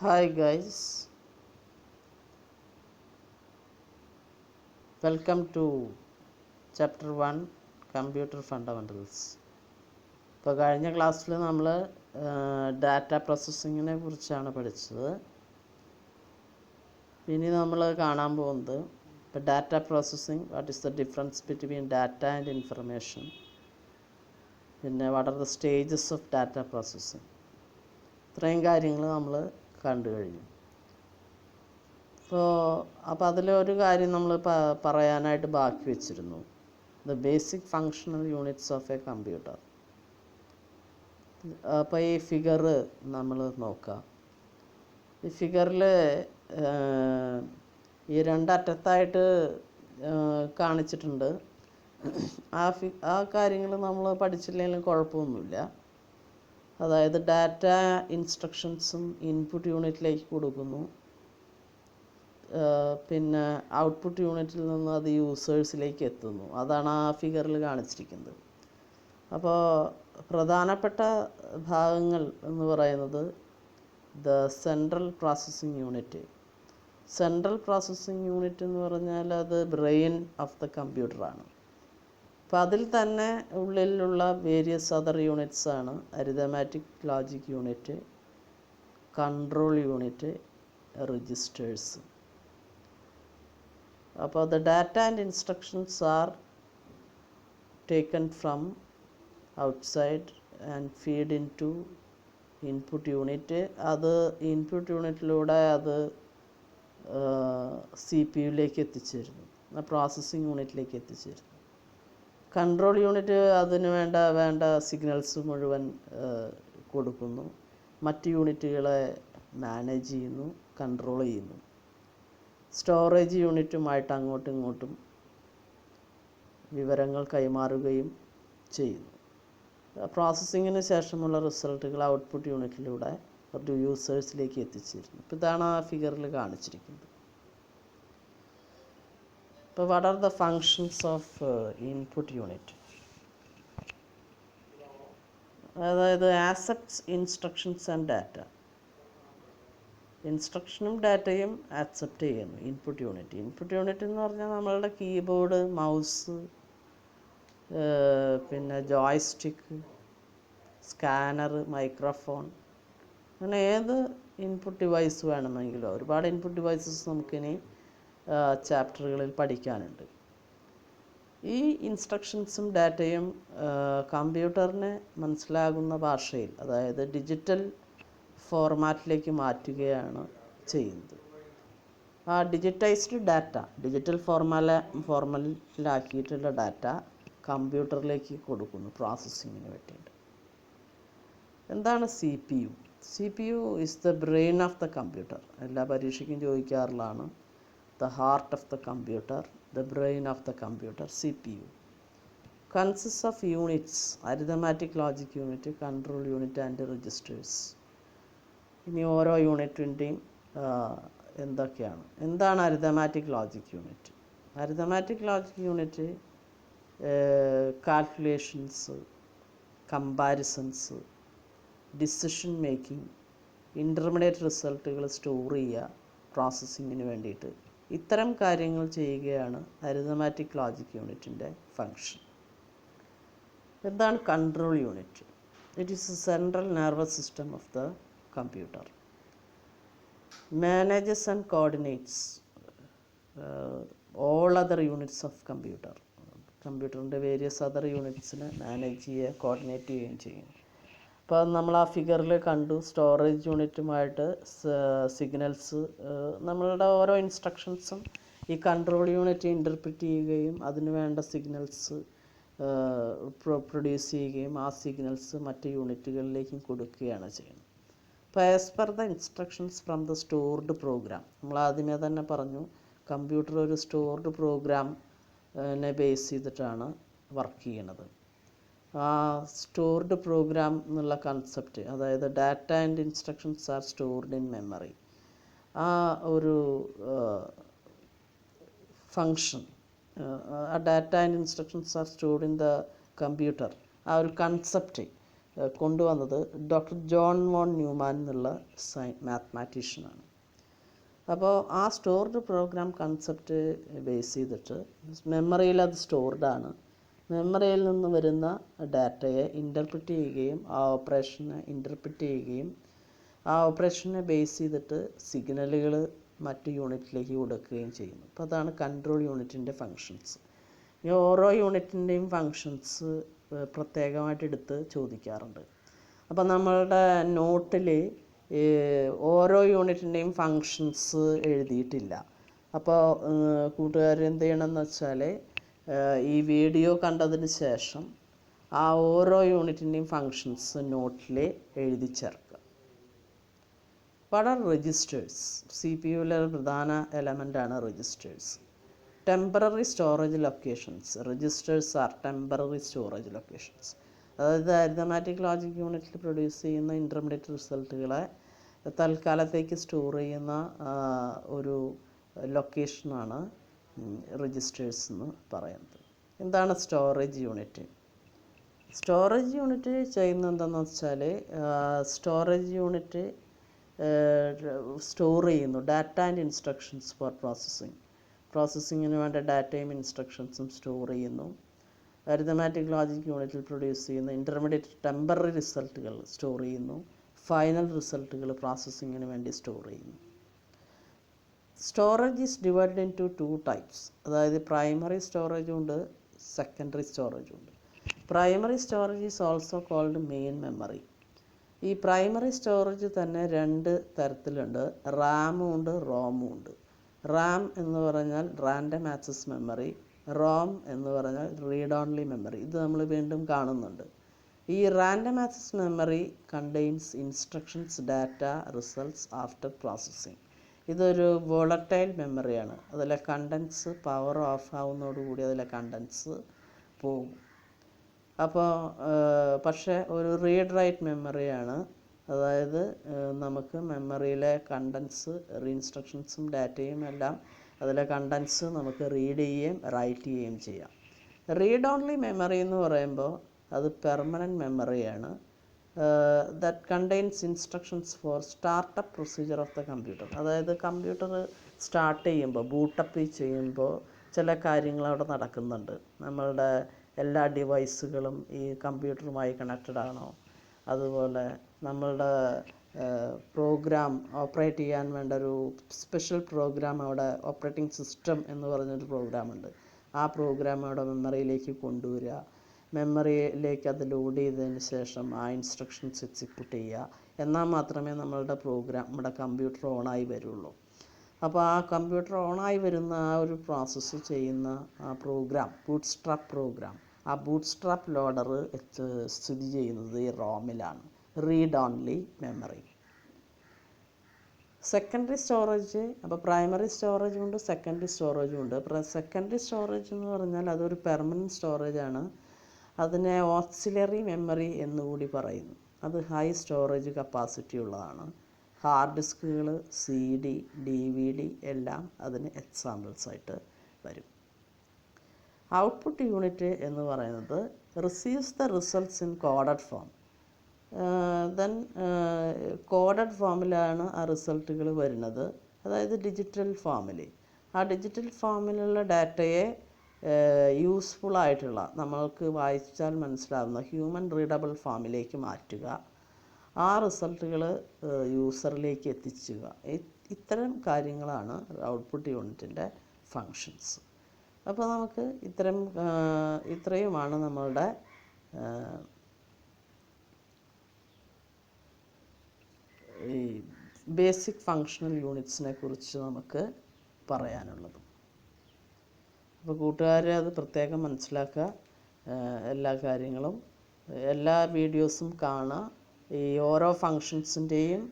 Hi guys, welcome to chapter 1 Computer Fundamentals. ഇപ്പോൾ കഴിഞ്ഞ ക്ലാസ്സിൽ നമ്മൾ ഡാറ്റ പ്രോസസ്സിങ്ങിനെ കുറിച്ചാണ് പഠിച്ചത്. ഇനി നമ്മൾ കാണാൻ പോകുന്നത് ഇപ്പോൾ data processing, what is the difference between data and information, പിന്നെ what are the stages of data processing. ഇത്രയും കാര്യങ്ങൾ നമ്മൾ കണ്ടു കഴിഞ്ഞു. അപ്പോൾ അതിലൊരു കാര്യം നമ്മൾ പറയാനായിട്ട് ബാക്കി വെച്ചിരുന്നു, the basic functional units of A computer. അപ്പോൾ ഈ ഫിഗർ നമ്മൾ നോക്കാം. ഈ ഫിഗറിൽ ഈ രണ്ടറ്റത്തായിട്ട് കാണിച്ചിട്ടുണ്ട്. ആ കാര്യങ്ങൾ നമ്മൾ പഠിച്ചില്ലെങ്കിലും കുഴപ്പമൊന്നുമില്ല. അതായത് ഡാറ്റ ഇൻസ്ട്രക്ഷൻസും ഇൻപുട്ട് യൂണിറ്റിലേക്ക് കൊടുക്കുന്നു, പിന്നെ ഔട്ട്പുട്ട് യൂണിറ്റിൽ നിന്ന് അത് യൂസേഴ്സിലേക്ക് എത്തുന്നു. അതാണ് ആ ഫിഗറിൽ കാണിച്ചിരിക്കുന്നത്. അപ്പോൾ പ്രധാനപ്പെട്ട ഭാഗങ്ങൾ എന്ന് പറയുന്നത് the central processing unit. Central processing unit എന്ന് പറഞ്ഞാൽ അത് ബ്രെയിൻ ഓഫ് ദ കമ്പ്യൂട്ടറാണ്. അപ്പോൾ അതിൽ തന്നെ ഉള്ളിലുള്ള വേരിയസ് അതർ യൂണിറ്റ്സ് ആണ് arithmetic logic unit, control unit, registers. അപ്പോൾ the data and instructions are taken from outside and feed into input unit. അത് ഇൻപുട്ട് യൂണിറ്റിലൂടെ അത് CPU-യിലേക്ക് എത്തിച്ചേരുന്നു, പ്രോസസ്സിംഗ് യൂണിറ്റിലേക്ക് എത്തിച്ചേരുന്നു. കൺട്രോൾ യൂണിറ്റ് അതിന് വേണ്ട സിഗ്നൽസ് മുഴുവൻ കൊടുക്കുന്നു, മറ്റ് യൂണിറ്റുകളെ മാനേജ് ചെയ്യുന്നു, കൺട്രോൾ ചെയ്യുന്നു. സ്റ്റോറേജ് യൂണിറ്റുമായിട്ട് അങ്ങോട്ടും ഇങ്ങോട്ടും വിവരങ്ങൾ കൈമാറുകയും ചെയ്യുന്നു. പ്രോസസ്സിങ്ങിന് ശേഷമുള്ള റിസൾട്ടുകൾ ഔട്ട്പുട്ട് യൂണിറ്റിലൂടെ യൂസേഴ്സിലേക്ക് എത്തിച്ചേരുന്നു. ഇപ്പോൾ ഇതാണ് ആ ഫിഗറിൽ കാണിച്ചിരിക്കുന്നത്. ഇപ്പോൾ what are the functions of input unit? അതായത് ആക്സെപ്റ്റ്സ് ഇൻസ്ട്രക്ഷൻസ് ആൻഡ് ഡാറ്റ. ഇൻസ്ട്രക്ഷനും ഡാറ്റയും ആക്സെപ്റ്റ് ചെയ്യുന്നു ഇൻപുട്ട് യൂണിറ്റ്. ഇൻപുട്ട് യൂണിറ്റ് എന്ന് പറഞ്ഞാൽ നമ്മളുടെ കീബോർഡ്, മൗസ്, പിന്നെ ജോയ്സ്റ്റിക്ക്, സ്കാനർ, മൈക്രോഫോൺ, അങ്ങനെ ഏത് ഇൻപുട്ട് ഡിവൈസ് വേണമെങ്കിലും. ഒരുപാട് ഇൻപുട്ട് ഡിവൈസസ് നമുക്കിനി ചാപ്റ്ററുകളിൽ പഠിക്കാനുണ്ട്. ഈ ഇൻസ്ട്രക്ഷൻസും ഡാറ്റയും കമ്പ്യൂട്ടറിന് മനസ്സിലാകുന്ന ഭാഷയിൽ, അതായത് ഡിജിറ്റൽ ഫോർമാറ്റിലേക്ക് മാറ്റുകയാണ് ചെയ്യുന്നത്. ആ ഡിജിറ്റൈസ്ഡ് ഡാറ്റ, ഡിജിറ്റൽ ഫോർമാറ്റിലാക്കിയിട്ടുള്ള ഡാറ്റ കമ്പ്യൂട്ടറിലേക്ക് കൊടുക്കുന്നു പ്രോസസ്സിങ്ങിന് വേണ്ടിയിട്ട്. എന്താണ് CPU? CPU is the brain of the computer. എല്ലാ പരീക്ഷയ്ക്കും ചോദിക്കാറുള്ളതാണ്. The heart of the computer, the brain of the computer, CPU. Consist of units, arithmetic logic unit, control unit and registers. ഇനി ഓരോ യൂണിറ്റിൻ്റെയും എന്താണ് arithmetic logic unit? Arithmetic logic unit calculations, comparisons, decision making, intermediate റിസൾട്ടുകൾ store ചെയ്യുക പ്രോസസ്സിങ്ങിന് വേണ്ടിയിട്ട്. ഇത്തരം കാര്യങ്ങൾ ചെയ്യുകയാണ് അരിതമാറ്റിക് ലോജിക് യൂണിറ്റിൻ്റെ ഫങ്ഷൻ. എന്താണ് control unit? It is a central nervous system of the computer. Manages and coordinates all other units of computer. കമ്പ്യൂട്ടറിൻ്റെ വേരിയസ് അതർ യൂണിറ്റ്സിനെ മാനേജ് ചെയ്യുക, കോർഡിനേറ്റ് ചെയ്യുകയും ചെയ്യും. അപ്പോൾ നമ്മൾ ആ ഫിഗറിൽ കണ്ടു, സ്റ്റോറേജ് യൂണിറ്റുമായിട്ട് സിഗ്നൽസ്, നമ്മളുടെ ഓരോ ഇൻസ്ട്രക്ഷൻസും ഈ കൺട്രോൾ യൂണിറ്റ് ഇൻ്റർപ്രിറ്റ് ചെയ്യുകയും അതിന് വേണ്ട സിഗ്നൽസ് പ്രൊഡ്യൂസ് ചെയ്യുകയും ആ സിഗ്നൽസ് മറ്റ് യൂണിറ്റുകളിലേക്കും കൊടുക്കുകയാണ് ചെയ്യുന്നത്. അപ്പോൾ as per the instructions from the stored programme, നമ്മൾ ആദ്യമേ തന്നെ പറഞ്ഞു, കമ്പ്യൂട്ടർ ഒരു സ്റ്റോർഡ് പ്രോഗ്രാമിനെ ബേസ് ചെയ്തിട്ടാണ് വർക്ക് ചെയ്യണത്. ആ സ്റ്റോർഡ് പ്രോഗ്രാം എന്നുള്ള കൺസെപ്റ്റ്, അതായത് data and instructions R stored in memory, ആ ഒരു ഫങ്ഷൻ, ആ data and instructions R stored in the computer, ആ ഒരു കൺസെപ്റ്റ് കൊണ്ടുവന്നത് ഡോക്ടർ ജോൺ വോൺ ന്യൂമാൻ എന്നുള്ള മാത്തമാറ്റീഷ്യനാണ്. അപ്പോൾ ആ സ്റ്റോർഡ് പ്രോഗ്രാം കൺസെപ്റ്റ് ബേസ് ചെയ്തിട്ട് മെമ്മറിയിൽ അത് സ്റ്റോർഡാണ്. മെമ്മറിയിൽ നിന്ന് വരുന്ന ഡാറ്റയെ ഇൻ്റർപ്രിറ്റ് ചെയ്യുകയും ആ ഓപ്പറേഷനെ ഇൻ്റർപ്രിറ്റ് ചെയ്യുകയും ആ ഓപ്പറേഷനെ ബേസ് ചെയ്തിട്ട് സിഗ്നലുകൾ മറ്റ് യൂണിറ്റിലേക്ക് കൊടുക്കുകയും ചെയ്യുന്നു. അപ്പോൾ അതാണ് കൺട്രോൾ യൂണിറ്റിൻ്റെ ഫങ്ഷൻസ്. ഈ ഓരോ യൂണിറ്റിൻ്റെയും ഫങ്ഷൻസ് പ്രത്യേകമായിട്ട് എടുത്ത് ചോദിക്കാറുണ്ട്. അപ്പോൾ നമ്മളുടെ നോട്ടിൽ ഓരോ യൂണിറ്റിൻ്റെയും ഫങ്ഷൻസ് എഴുതിയിട്ടില്ല. അപ്പോൾ കൂട്ടുകാർ എന്ത് ചെയ്യണമെന്ന് വെച്ചാൽ ഈ വീഡിയോ കണ്ടതിന് ശേഷം ആ ഓരോ യൂണിറ്റിൻ്റെയും ഫങ്ഷൻസ് നോട്ടിൽ എഴുതി ചേർക്കുക. What are registers? CPU-ലെ പ്രധാന എലമെൻ്റാണ് registers. Temporary storage locations. Registers are temporary storage locations. അതായത് അരിതമാറ്റിക് ലോജിക് യൂണിറ്റിൽ പ്രൊഡ്യൂസ് ചെയ്യുന്ന ഇൻ്റർമീഡിയറ്റ് റിസൾട്ടുകളെ തൽക്കാലത്തേക്ക് സ്റ്റോർ ചെയ്യുന്ന ഒരു ലൊക്കേഷനാണ് രജിസ്റ്റേഴ്സ് എന്ന് പറയുന്നത്. എന്താണ് സ്റ്റോറേജ് യൂണിറ്റ്? സ്റ്റോറേജ് യൂണിറ്റ് ചെയ്യുന്നത് എന്താണെന്ന് വെച്ചാൽ സ്റ്റോറേജ് യൂണിറ്റ് സ്റ്റോർ ചെയ്യുന്നു ഡാറ്റ ആൻഡ് ഇൻസ്ട്രക്ഷൻസ് ഫോർ പ്രോസസ്സിങ്ങിന് വേണ്ട ഡാറ്റയും ഇൻസ്ട്രക്ഷൻസും സ്റ്റോർ ചെയ്യുന്നു. അരിതമാറ്റിക് ലോജിക് യൂണിറ്റിൽ പ്രൊഡ്യൂസ് ചെയ്യുന്ന ഇൻ്റർമീഡിയറ്റ് ടെമ്പററി റിസൾട്ടുകൾ സ്റ്റോർ ചെയ്യുന്നു. ഫൈനൽ റിസൾട്ടുകൾ പ്രോസസ്സിങ്ങിന് വേണ്ടി സ്റ്റോർ ചെയ്യുന്നു. Storage is divided in two types. അതായത് പ്രൈമറി സ്റ്റോറേജും ഉണ്ട്, സെക്കൻഡറി സ്റ്റോറേജും ഉണ്ട്. Primary storage is also called main memory. ഈ പ്രൈമറി സ്റ്റോറേജ് തന്നെ രണ്ട് തരത്തിലുണ്ട്. റാമും ഉണ്ട്, റോമും ഉണ്ട്. റാം എന്ന് പറഞ്ഞാൽ റാൻഡം ആക്സസ് മെമ്മറി, റോം എന്ന് പറഞ്ഞാൽ റീഡ് ഓൺലി മെമ്മറി. ഇത് നമ്മൾ വീണ്ടും കാണുന്നുണ്ട്. ഈ random access memory contains instructions, data, results after processing. ഇതൊരു വോളറ്റൈൽ മെമ്മറിയാണ്. അതിലെ കണ്ടൻസ് പവർ ഓഫ് ആവുന്നതോടുകൂടി അതിലെ കണ്ടൻസ് പോകും. അപ്പോൾ പക്ഷേ ഒരു റീഡ് റൈറ്റ് മെമ്മറിയാണ്. അതായത് നമുക്ക് മെമ്മറിയിലെ കണ്ടൻസ് ഇൻസ്ട്രക്ഷൻസും ഡാറ്റയും എല്ലാം അതിലെ കണ്ടൻസ് നമുക്ക് റീഡ് ചെയ്യുകയും റൈറ്റ് ചെയ്യുകയും ചെയ്യാം. റീഡ് ഓൺലി മെമ്മറി എന്ന് പറയുമ്പോൾ അത് പെർമനൻറ്റ് മെമ്മറിയാണ്. That contains instructions for startup procedure of the computer. അതായത് കമ്പ്യൂട്ടർ സ്റ്റാർട്ട് ചെയ്യുമ്പോൾ ബൂട്ടപ്പ് ചെയ്യുമ്പോൾ ചില കാര്യങ്ങൾ അവിടെ നടക്കുന്നുണ്ട്. നമ്മളുടെ എല്ലാ ഡിവൈസുകളും ഈ കമ്പ്യൂട്ടറുമായി കണക്റ്റഡ് ആണോ, അതുപോലെ നമ്മളുടെ പ്രോഗ്രാം ഓപ്പറേറ്റ് ചെയ്യാൻ വേണ്ട ഒരു സ്പെഷ്യൽ പ്രോഗ്രാം അവിടെ ഓപ്പറേറ്റിംഗ് സിസ്റ്റം എന്ന് പറഞ്ഞൊരു പ്രോഗ്രാമുണ്ട്. ആ പ്രോഗ്രാം അവിടെ മെമ്മറിയിലേക്ക് കൊണ്ടുവരിക, മെമ്മറിയിലേക്ക് അത് ലോഡ് ചെയ്തതിന് ശേഷം ആ ഇൻസ്ട്രക്ഷൻസ് എക്സിക്യൂട്ട് ചെയ്യുക. എന്നാൽ മാത്രമേ നമ്മുടെ കമ്പ്യൂട്ടർ ഓണായി വരുള്ളൂ. അപ്പോൾ ആ കമ്പ്യൂട്ടർ ഓണായി വരുന്ന ആ ഒരു പ്രോസസ്സ് ചെയ്യുന്ന ആ പ്രോഗ്രാം ബൂട്ട്സ്ട്രാപ്പ് പ്രോഗ്രാം, ആ ബൂട്ട്സ്ട്രാപ്പ് ലോഡർ സ്ഥിതി ചെയ്യുന്നത് ഈ റോമിലാണ്. Read only memory. Secondary storage, അപ്പോൾ പ്രൈമറി സ്റ്റോറേജും ഉണ്ട്, സെക്കൻഡറി സ്റ്റോറേജും ഉണ്ട്. സെക്കൻഡറി സ്റ്റോറേജ് എന്ന് പറഞ്ഞാൽ അതൊരു പെർമനൻറ്റ് സ്റ്റോറേജാണ്. അതിനെ ഓക്സിലറി മെമ്മറി എന്നുകൂടി പറയുന്നു. അത് ഹൈ സ്റ്റോറേജ് കപ്പാസിറ്റി ഉള്ളതാണ്. ഹാർഡ് ഡിസ്കുകൾ, CD, DVD എല്ലാം അതിന് എക്സാമ്പിൾസ് ആയിട്ട് വരും. ഔട്ട്പുട്ട് യൂണിറ്റ് എന്ന് പറയുന്നത് receives the results in coded form. Then coded ഫോമിലാണ് ആ റിസൾട്ടുകൾ വരുന്നത്, അതായത് ഡിജിറ്റൽ ഫോമിൽ. ആ ഡിജിറ്റൽ ഫോമിലുള്ള ഡാറ്റയെ യൂസ്ഫുള്ളായിട്ടുള്ള നമ്മൾക്ക് വായിച്ചാൽ മനസ്സിലാവുന്ന ഹ്യൂമൻ റീഡബിൾ ഫോമിലേക്ക് മാറ്റുക, ആ റിസൾട്ടുകൾ യൂസറിലേക്ക് എത്തിക്കുക. ഇത്തരം കാര്യങ്ങളാണ് ഔട്ട്പുട്ട് യൂണിറ്റിൻ്റെ ഫങ്ഷൻസ്. അപ്പോൾ നമുക്ക് ഇത്രയുമാണ് നമ്മളുടെ ഈ ബേസിക് ഫങ്ഷണൽ യൂണിറ്റ്സിനെ കുറിച്ച് നമുക്ക് പറയാനുള്ളത്. അപ്പോൾ കൂട്ടുകാരെ അത് പ്രത്യേകം മനസ്സിലാക്കുക. എല്ലാ കാര്യങ്ങളും എല്ലാ വീഡിയോസും കാണുക. ഈ ഓരോ ഫങ്ഷൻസിൻ്റെയും